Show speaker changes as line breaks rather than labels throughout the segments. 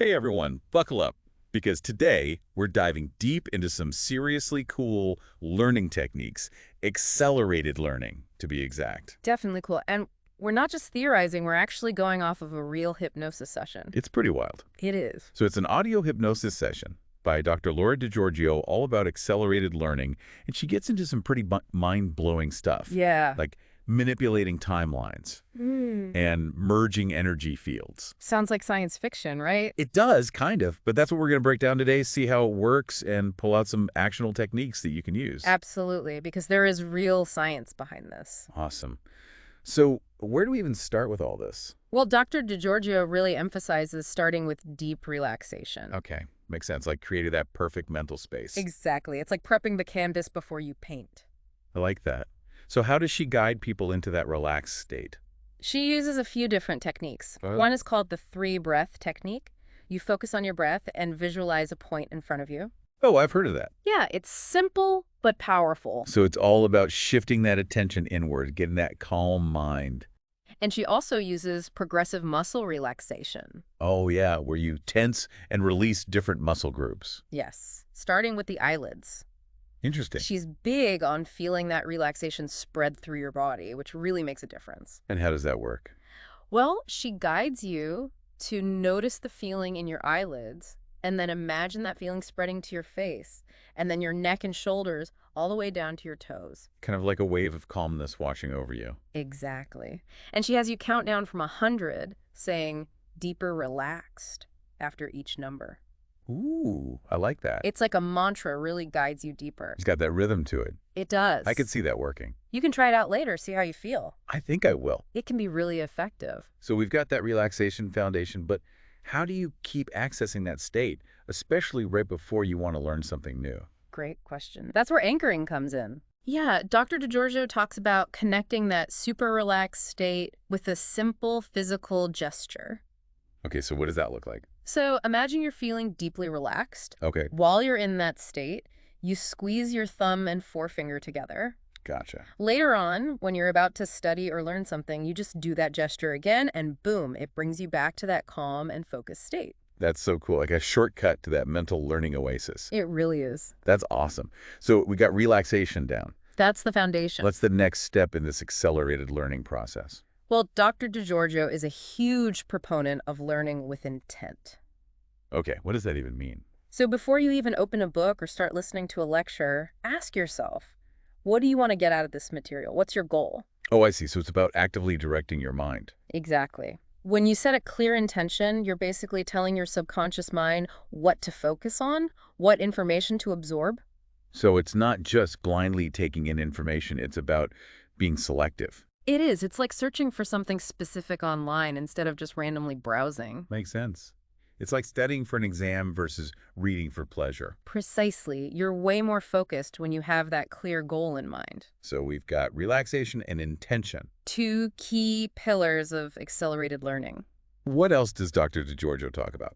Hey everyone, buckle up, because today we're diving deep into some seriously cool learning techniques, accelerated learning, to be exact.
Definitely cool. And we're not just theorizing, we're actually going off of a real hypnosis session.
It's pretty wild.
It is.
So it's an audio hypnosis session by Dr. Laura DiGiorgio, all about accelerated learning, and she gets into some pretty mind-blowing stuff.
Yeah.
Like manipulating timelines and merging energy fields.
Sounds like science fiction, right?
It does, kind of, but that's what we're going to break down today, see how it works, and pull out some actionable techniques that you can use.
Absolutely, because there is real science behind this.
Awesome. So where do we even start with all this?
Well, Dr. DiGiorgio really emphasizes starting with deep relaxation.
Okay, makes sense, like creating that perfect mental space.
Exactly. It's like prepping the canvas before you paint.
I like that. So how does she guide people into that relaxed state?
She uses a few different techniques.
Oh.
One is called the 3-breath technique. You focus on your breath and visualize a point in front of you.
Oh, I've heard of that.
Yeah, it's simple but powerful.
So it's all about shifting that attention inward, getting that calm mind.
And she also uses progressive muscle relaxation.
Oh, yeah, where you tense and release different muscle groups.
Yes, starting with the eyelids.
Interesting.
She's big on feeling that relaxation spread through your body, which really makes a difference.
And how does that work?
Well, she guides you to notice the feeling in your eyelids and then imagine that feeling spreading to your face and then your neck and shoulders all the way down to your toes.
Kind of like a wave of calmness washing over you.
Exactly. And she has you count down from 100, saying deeper relaxed after each number.
Ooh, I like that.
It's like a mantra, really guides you deeper.
It's got that rhythm to it.
It does.
I could see that working.
You can try it out later, see how you feel.
I think I will.
It can be really effective.
So we've got that relaxation foundation, but how do you keep accessing that state, especially right before you want to learn something new?
Great question. That's where anchoring comes in. Yeah, Dr. DiGiorgio talks about connecting that super relaxed state with a simple physical gesture.
Okay, so what does that look like?
So imagine you're feeling deeply relaxed.
Okay,
While you're in that state, you squeeze your thumb and forefinger together.
gotcha.
Later on, when you're about to study or learn something, you just do that gesture again, and boom, it brings you back to that calm and focused state.
That's so cool, like a shortcut to that mental learning oasis.
It really is.
That's awesome. So we got relaxation down.
That's the foundation.
What's the next step in this accelerated learning process?
Well, Dr. DiGiorgio is a huge proponent of learning with intent.
Okay, what does that even mean?
So before you even open a book or start listening to a lecture, ask yourself, what do you want to get out of this material? What's your goal?
Oh, I see. So it's about actively directing your mind.
Exactly. When you set a clear intention, you're basically telling your subconscious mind what to focus on, what information to absorb.
So it's not just blindly taking in information, it's about being selective.
It is. It's like searching for something specific online instead of just randomly browsing.
Makes sense. It's like studying for an exam versus reading for pleasure.
Precisely. You're way more focused when you have that clear goal in mind.
So we've got relaxation and intention.
2 key pillars of accelerated learning.
What else does Dr. DiGiorgio talk about?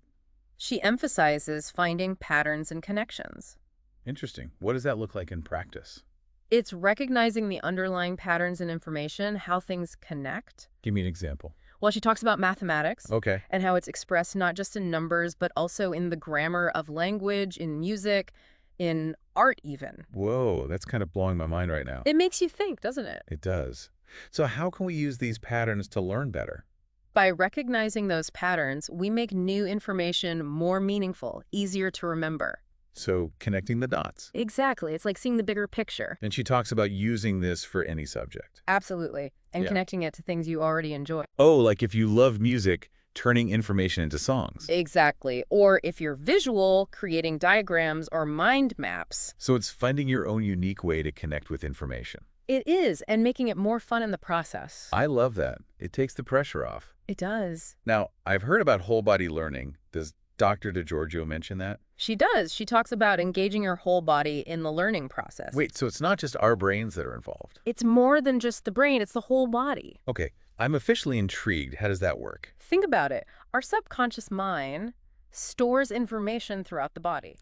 She emphasizes finding patterns and connections.
Interesting. What does that look like in practice?
It's recognizing the underlying patterns and information, how things connect.
Give me an example.
Well, she talks about mathematics
Okay.
and how it's expressed not just in numbers, but also in the grammar of language, in music, in art even.
Whoa, that's kind of blowing my mind right now.
It makes you think, doesn't it?
It does. So how can we use these patterns to learn better?
By recognizing those patterns, we make new information more meaningful, easier to remember.
So connecting the dots.
Exactly. It's like seeing the bigger picture.
And she talks about using this for any subject.
Absolutely. And
Yeah.
connecting it to things you already enjoy.
Oh, like if you love music, turning information into songs.
Exactly. Or if you're visual, creating diagrams or mind maps.
So it's finding your own unique way to connect with information.
It is, and making it more fun in the process.
I love that. It takes the pressure off.
It does.
Now, I've heard about whole body learning. Does Dr. DiGiorgio mention that?
She does. She talks about engaging your whole body in the learning process.
Wait, so it's not just our brains that are involved?
It's more than just the brain, it's the whole body.
Okay, I'm officially intrigued. How does that work?
Think about it. Our subconscious mind stores information throughout the body.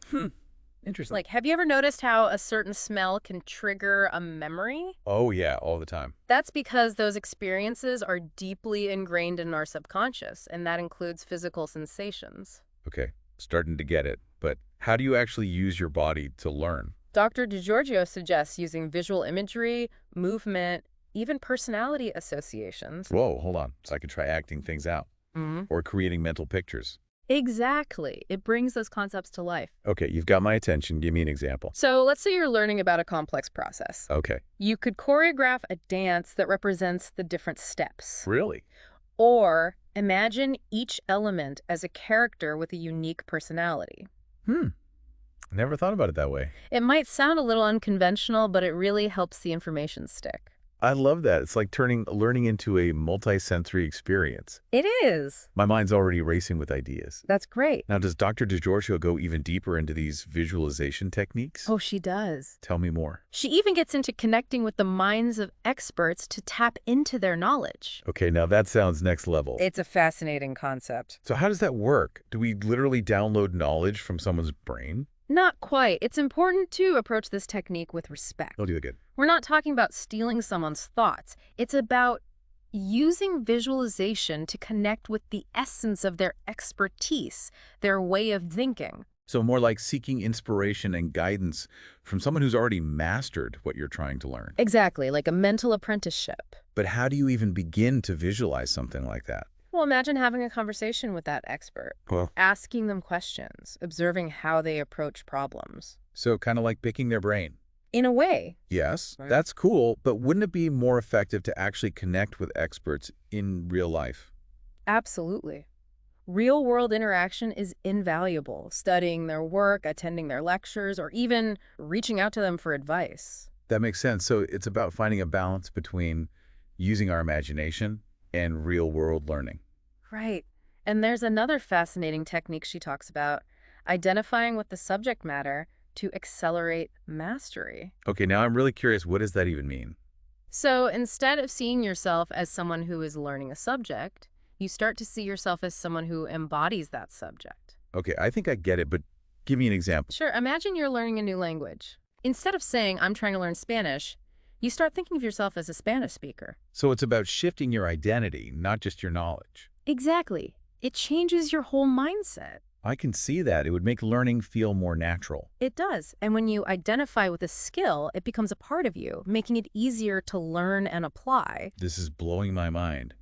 Interesting.
Like, have you ever noticed how a certain smell can trigger a memory?
Oh, yeah, all the time.
That's because those experiences are deeply ingrained in our subconscious, and that includes physical sensations.
Okay, starting to get it. But how do you actually use your body to learn?
Dr. DiGiorgio suggests using visual imagery, movement, even personality associations.
Whoa, hold on. So I could try acting things out
Mhm.
or creating mental pictures.
Exactly. It brings those concepts to life.
Okay, you've got my attention. Give me an example.
So let's say you're learning about a complex process.
Okay.
You could choreograph a dance that represents the different steps.
Really?
Or imagine each element as a character with a unique personality.
Hmm. Never thought about it that way.
It might sound a little unconventional, but it really helps the information stick.
I love that. It's like turning learning into a multi-sensory experience.
It is.
My mind's already racing with ideas.
That's great.
Now, does Dr. DiGiorgio go even deeper into these visualization techniques?
Oh, she does.
Tell me more.
She even gets into connecting with the minds of experts to tap into their knowledge.
Okay, now that sounds next level.
It's a fascinating concept.
So how does that work? Do we literally download knowledge from someone's brain?
Not quite. It's important to approach this technique with respect.
I'll do it good.
We're not talking about stealing someone's thoughts. It's about using visualization to connect with the essence of their expertise, their way of thinking.
So more like seeking inspiration and guidance from someone who's already mastered what you're trying to learn.
Exactly, like a mental apprenticeship.
But how do you even begin to visualize something like that?
Well, imagine having a conversation with that expert,
Well,
asking them questions, observing how they approach problems.
so kind of like picking their brain.
In a way.
Yes,
Right.
that's cool, but wouldn't it be more effective to actually connect with experts in real life?
Absolutely. Real-world interaction is invaluable. Studying their work, attending their lectures, or even reaching out to them for advice.
That makes sense. So it's about finding a balance between using our imagination and real-world learning.
Right. And there's another fascinating technique she talks about, identifying with the subject matter to accelerate mastery.
Okay, now I'm really curious, what does that even mean?
So instead of seeing yourself as someone who is learning a subject, you start to see yourself as someone who embodies that subject.
Okay, I think I get it, but give me an example.
Sure, imagine you're learning a new language. Instead of saying, I'm trying to learn Spanish, you start thinking of yourself as a Spanish speaker.
So it's about shifting your identity, not just your knowledge.
Exactly. It changes your whole mindset.
I can see that. It would make learning feel more natural.
It does. And when you identify with a skill, it becomes a part of you, making it easier to learn and apply.
This is blowing my mind.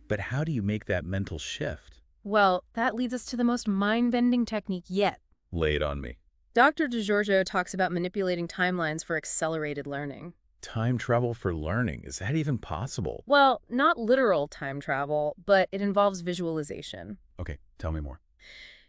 But how do you make that mental shift?
Well, that leads us to the most mind-bending technique yet.
Lay it on me.
Dr. DiGiorgio talks about manipulating timelines for accelerated learning.
Time travel for learning. Is that even possible?
Well, not literal time travel, but it involves visualization.
Okay, tell me more.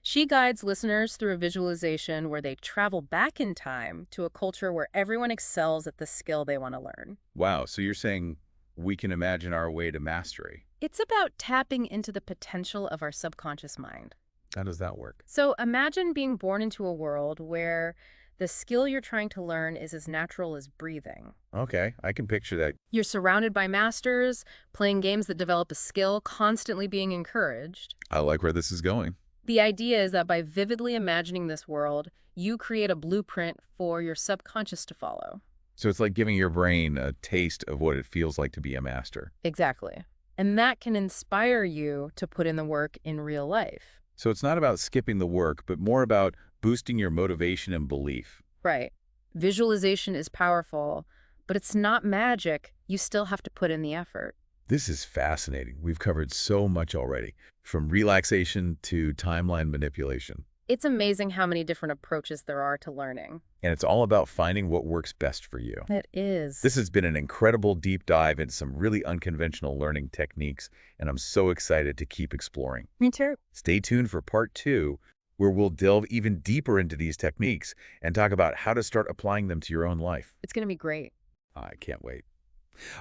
She guides listeners through a visualization where they travel back in time to a culture where everyone excels at the skill they want to learn.
Wow, so you're saying we can imagine our way to mastery.
It's about tapping into the potential of our subconscious mind.
How does that work?
So imagine being born into a world where the skill you're trying to learn is as natural as breathing.
Okay, I can picture that.
You're surrounded by masters, playing games that develop a skill, constantly being encouraged.
I like where this is going.
The idea is that by vividly imagining this world, you create a blueprint for your subconscious to follow.
So it's like giving your brain a taste of what it feels like to be a master.
Exactly. And that can inspire you to put in the work in real life.
So it's not about skipping the work, but more about boosting your motivation and belief.
Right. Visualization is powerful, but it's not magic. You still have to put in the effort.
This is fascinating. We've covered so much already, from relaxation to timeline manipulation.
It's amazing how many different approaches there are to learning.
And it's all about finding what works best for you.
It is.
This has been an incredible deep dive into some really unconventional learning techniques, and I'm so excited to keep exploring.
Me too.
Stay tuned for part 2, where we'll delve even deeper into these techniques and talk about how to start applying them to your own life.
It's going to be great.
I can't wait.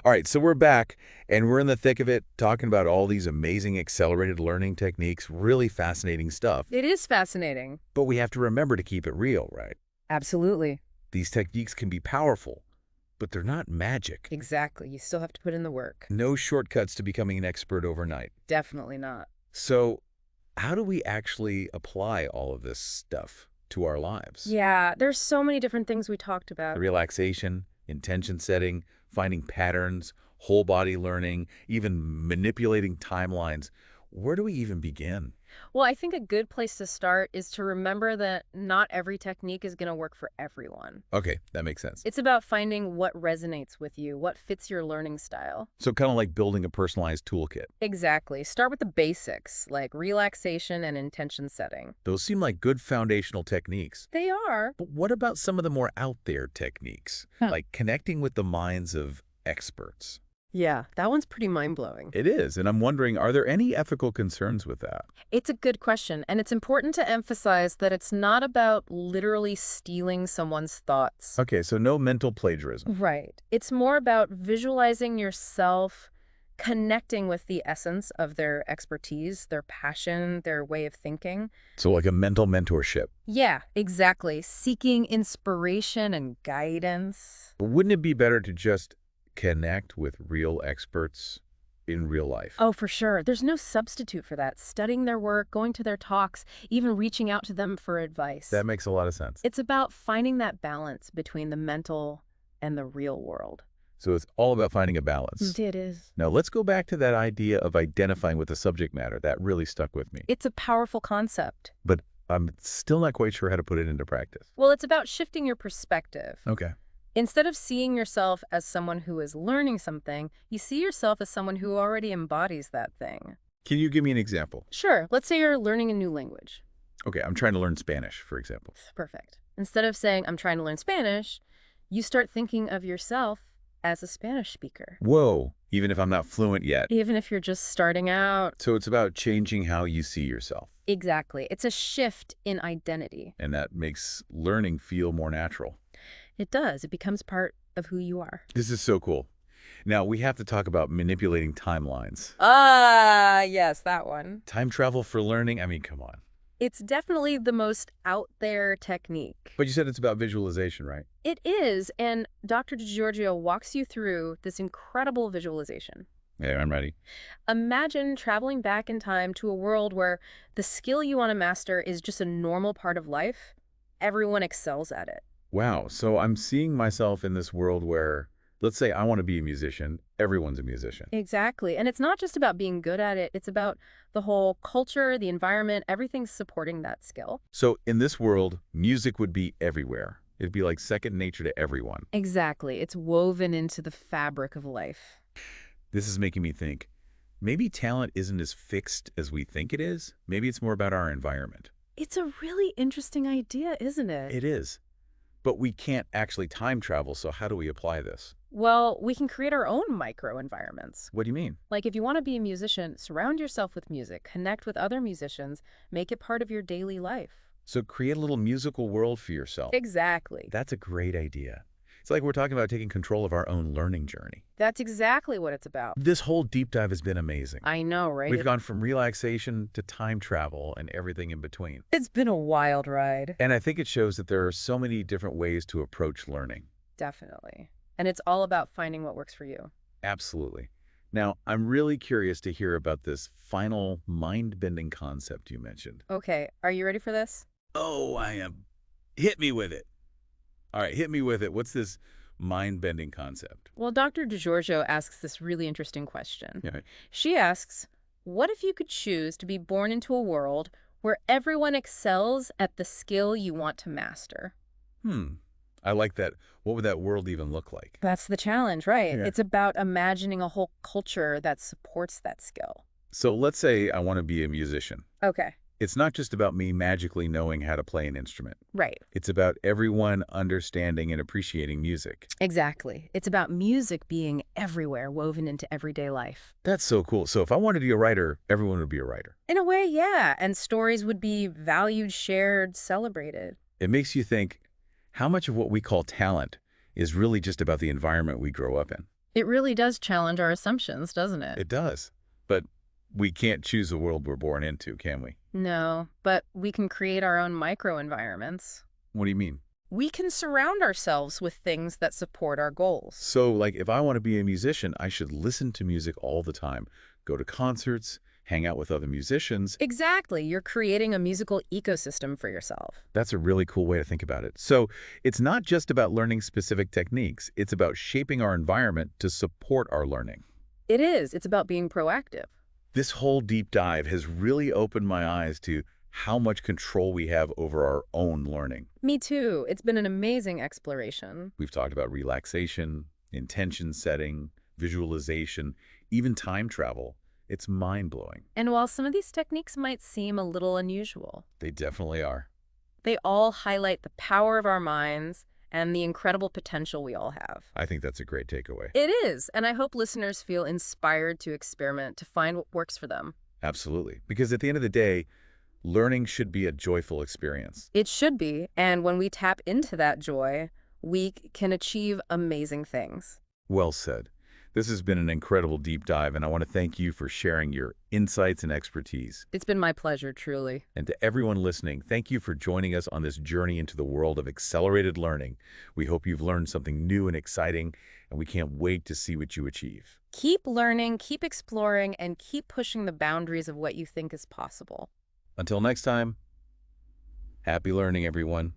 All right, so we're back, and we're in the thick of it, talking about all these amazing accelerated learning techniques, really fascinating stuff.
It is fascinating.
But we have to remember to keep it real, right?
Absolutely.
These techniques can be powerful, but they're not magic.
Exactly. You still have to put in the work.
No shortcuts to becoming an expert overnight.
Definitely not.
So how do we actually apply all of this stuff to our lives?
Yeah, there's so many different things we talked about.
Relaxation, intention setting, finding patterns, whole body learning, even manipulating timelines. Where do we even begin?
Well, I think a good place to start is to remember that not every technique is going to work for everyone.
Okay, that makes sense.
It's about finding what resonates with you, what fits your learning style.
So kind of like building a personalized toolkit.
Exactly. Start with the basics, like relaxation and intention setting.
Those seem like good foundational techniques.
They are.
But what about some of the more out there techniques, like connecting with the minds of experts?
Yeah, that one's pretty mind-blowing.
It is, and I'm wondering, are there any ethical concerns with that?
It's a good question, and it's important to emphasize that it's not about literally stealing someone's thoughts.
Okay, so no mental plagiarism.
Right. It's more about visualizing yourself, connecting with the essence of their expertise, their passion, their way of thinking.
So like a mental mentorship.
Yeah, exactly. Seeking inspiration and guidance.
But wouldn't it be better to just connect with real experts in real life?
Oh, for sure. There's no substitute for that. Studying their work, going to their talks, even reaching out to them for advice.
That makes a lot of sense.
It's about finding that balance between the mental and the real world.
So it's all about finding a balance.
It is.
Now let's go back to that idea of identifying with the subject matter. That really stuck with me.
It's a powerful concept.
But I'm still not quite sure how to put it into practice.
Well, it's about shifting your perspective.
Okay.
Instead of seeing yourself as someone who is learning something, you see yourself as someone who already embodies that thing.
Can you give me an example?
Sure, let's say you're learning a new language.
Okay, I'm trying to learn Spanish, for example.
Perfect. Instead of saying, I'm trying to learn Spanish, you start thinking of yourself as a Spanish speaker.
Whoa, even if I'm not fluent yet.
Even if you're just starting out.
So it's about changing how you see yourself.
Exactly. It's a shift in identity.
And that makes learning feel more natural.
It does. It becomes part of who you are.
This is so cool. Now, we have to talk about manipulating timelines.
Ah, yes, that one.
Time travel for learning? I mean, come on.
It's definitely the most out there technique.
But you said it's about visualization, right?
It is, and Dr. DiGiorgio walks you through this incredible visualization.
Yeah, I'm ready.
Imagine traveling back in time to a world where the skill you want to master is just a normal part of life. Everyone excels at it.
Wow, so I'm seeing myself in this world where, let's say I want to be a musician, everyone's a musician.
Exactly. And it's not just about being good at it. It's about the whole culture, the environment, everything's supporting that skill.
So in this world, music would be everywhere. It'd be like second nature to everyone.
Exactly. It's woven into the fabric of life.
This is making me think, maybe talent isn't as fixed as we think it is. Maybe it's more about our environment.
It's a really interesting idea, isn't it?
It is. But we can't actually time travel, so how do we apply this?
Well, we can create our own micro-environments.
What do you mean?
Like if you want to be a musician, surround yourself with music, connect with other musicians, make it part of your daily life.
So create a little musical world for yourself.
Exactly.
That's a great idea. It's like we're talking about taking control of our own learning journey.
That's exactly what it's about.
This whole deep dive has been amazing.
I know, right?
We've gone from relaxation to time travel and everything in between.
It's been a wild ride.
And I think it shows that there are so many different ways to approach learning.
Definitely. And it's all about finding what works for you.
Absolutely. Now, I'm really curious to hear about this final mind-bending concept you mentioned.
Okay, are you ready for this?
Oh, I am. Hit me with it. All right, hit me with it. What's this mind-bending concept?
Well, Dr. DiGiorgio asks this really interesting question.
Yeah.
She asks, what if you could choose to be born into a world where everyone excels at the skill you want to master?
I like that. What would that world even look like?
That's the challenge, right?
Yeah.
It's about imagining a whole culture that supports that skill.
So let's say I want to be a musician.
Okay,
It's not just about me magically knowing how to play an instrument.
right.
It's about everyone understanding and appreciating music.
Exactly. It's about music being everywhere, woven into everyday life.
That's so cool. So if I wanted to be a writer, everyone would be a writer.
In a way, yeah. And stories would be valued, shared, celebrated.
It makes you think, how much of what we call talent is really just about the environment we grow up in?
It really does challenge our assumptions, doesn't it?
It does. But we can't choose the world we're born into, can we?
No, but we can create our own microenvironments.
What do you mean?
We can surround ourselves with things that support our goals.
So, like, if I want to be a musician, I should listen to music all the time, go to concerts, hang out with other musicians.
Exactly. You're creating a musical ecosystem for yourself.
That's a really cool way to think about it. So it's not just about learning specific techniques. It's about shaping our environment to support our learning.
It is. It's about being proactive.
This whole deep dive has really opened my eyes to how much control we have over our own learning.
Me too. It's been an amazing exploration.
We've talked about relaxation, intention setting, visualization, even time travel. It's mind-blowing.
And while some of these techniques might seem a little unusual,
They definitely are.
they all highlight the power of our minds and the incredible potential we all have.
I think that's a great takeaway.
It is, and I hope listeners feel inspired to experiment to find what works for them.
Absolutely. Because at the end of the day, learning should be a joyful experience.
It should be, and when we tap into that joy, we can achieve amazing things.
Well said. This has been an incredible deep dive, and I want to thank you for sharing your insights and expertise.
It's been my pleasure, truly.
And to everyone listening, thank you for joining us on this journey into the world of accelerated learning. We hope you've learned something new and exciting, and we can't wait to see what you achieve.
Keep learning, keep exploring, and keep pushing the boundaries of what you think is possible.
Until next time, happy learning, everyone.